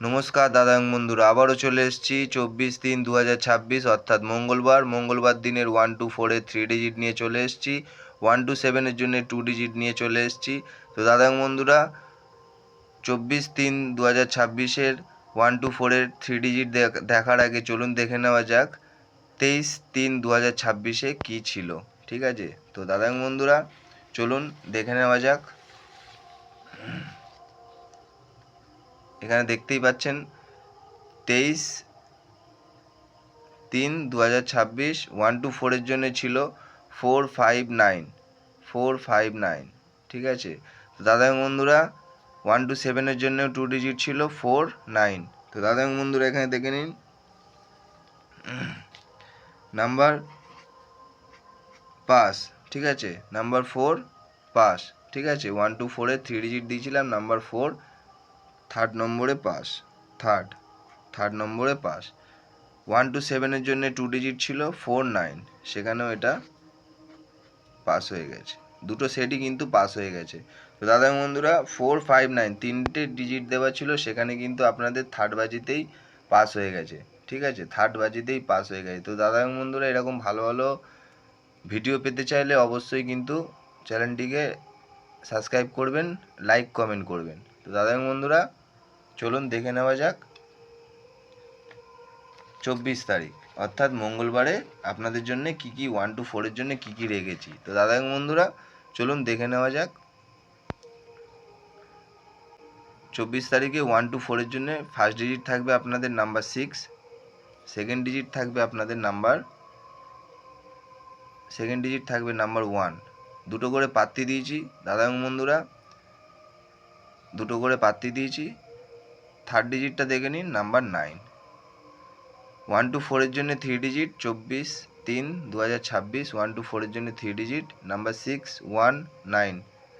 নমস্কার দাদা এবং বন্ধুরা, আবারও চলে এসেছি 24/3/2026 অর্থাৎ মঙ্গলবার দিনের 1 to 4-এর 3 ডিজিট নিয়ে চলে এসেছি। 1 to 7-এর জন্য 2 ডিজিট নিয়ে চলে এসেছি। তো দাদা এবং বন্ধুরা, 24/3/2026-এর 1 to 4-এর 3 ডিজিট দেখার আগে চলুন দেখে নেওয়া যাক 23/3/2026-এ কী ছিল। ঠিক আছে, তো দাদা এবং বন্ধুরা চলুন দেখে নেওয়া যাক। এখানে দেখতেই পাচ্ছেন 23/3/2026 1 to 4-এর জন্য ছিল 459। ঠিক আছে, তো দাদা এবং বন্ধুরা 1 to 7-এর জন্য 2 ডিজিট ছিল 49। তো দাদা এবং বন্ধুরা এখানে দেখে নিন, নাম্বার পাস। ঠিক আছে, নাম্বার 4 পাস। ঠিক আছে, 1 to 4-এর 3 ডিজিট দিয়েছিলাম, নাম্বার 4 থার্ড নম্বরে পাস। থার্ড নম্বরে পাস। 1 to 7-এর জন্য 2 ডিজিট ছিল 49, সেখানেও এটা পাস হয়ে গেছে। দুটো সেটই কিন্তু পাস হয়ে গেছে। তো দাদা বন্ধুরা 459 তিনটে ডিজিট দেওয়া ছিল, সেখানে কিন্তু আপনাদের থার্ড বাজিতেই পাস হয়ে গেছে। ঠিক আছে, থার্ড বাজিতেই পাস হয়ে গেছে। তো দাদা বন্ধুরা এরকম ভালো ভালো ভিডিও পেতে চাইলে অবশ্যই কিন্তু চ্যানেলটিকে সাবস্ক্রাইব করবেন, লাইক কমেন্ট করবেন। তো দাদা বন্ধুরা চলুন দেখে নেওয়া যাক 24 তারিখ অর্থাৎ মঙ্গলবারে আপনাদের জন্য কি কি 1 to 4-এর জন্য কি কি রেখেছি। তো দাদা এবং বন্ধুরা চলুন দেখে নেওয়া যাক। 24 তারিখে 1 to 4-এর জন্য ফার্স্ট ডিজিট থাকবে আপনাদের নাম্বার 6, সেকেন্ড ডিজিট থাকবে আপনাদের নাম্বার 1। দুটো করে পাত্তি দিয়েছি দাদা এবং বন্ধুরা, দুটো করে পাত্তি দিয়েছি। থার্ড ডিজিটটা দেখে নিন, নাম্বার 9। 1 to 4-এর জন্য 3 ডিজিট 24/3/2026। 1 to 4-এর জন্য 3 ডিজিট নাম্বার 619।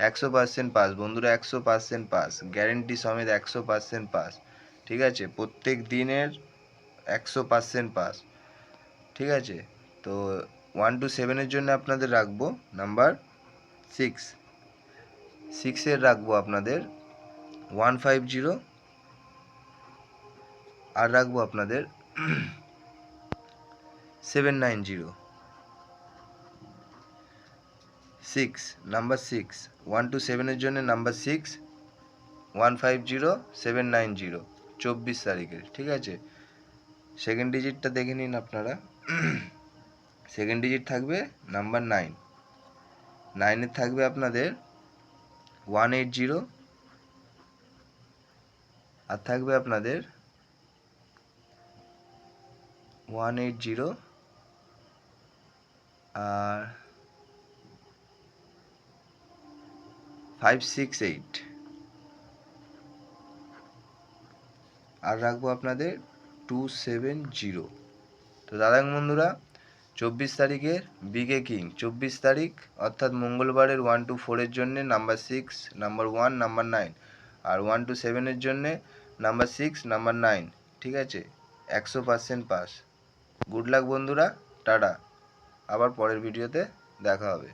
100% পাস বন্ধুরা, 100% পাস, গ্যারেন্টি সমেত 100% পাস। ঠিক আছে, প্রত্যেক দিনের 100% পাস। ঠিক আছে, তো 1 to 7-এর জন্য আপনাদের রাখবো নাম্বার 6-এর রাখবো আপনাদের 150, আর রাখবো আপনাদের 790। 6 নাম্বার 6 1 to 7-এর জন্য নাম্বার 6 150 790 24 তারিখের। ঠিক আছে, সেকেন্ড ডিজিটটা দেখে নিন আপনারা। সেকেন্ড ডিজিট থাকবে নাম্বার 9-এর থাকবে আপনাদের 180, আর থাকবে আপনাদের 180 আর 568, আর রাখবো আপনাদের 270। তো দাদা বন্ধুরা 24 তারিখের বিগে কিং 24 তারিখ অর্থাৎ মঙ্গলবারের 1 to 4-এর জন্যে নাম্বার 6, নাম্বার 1, নাম্বার 9, আর 1 to 7-এর জন্যে নাম্বার 6, নাম্বার 9। ঠিক আছে, 100% পাস। গুড লাক বন্ধুরা, টাটা, আবার পরের ভিডিওতে দেখা হবে।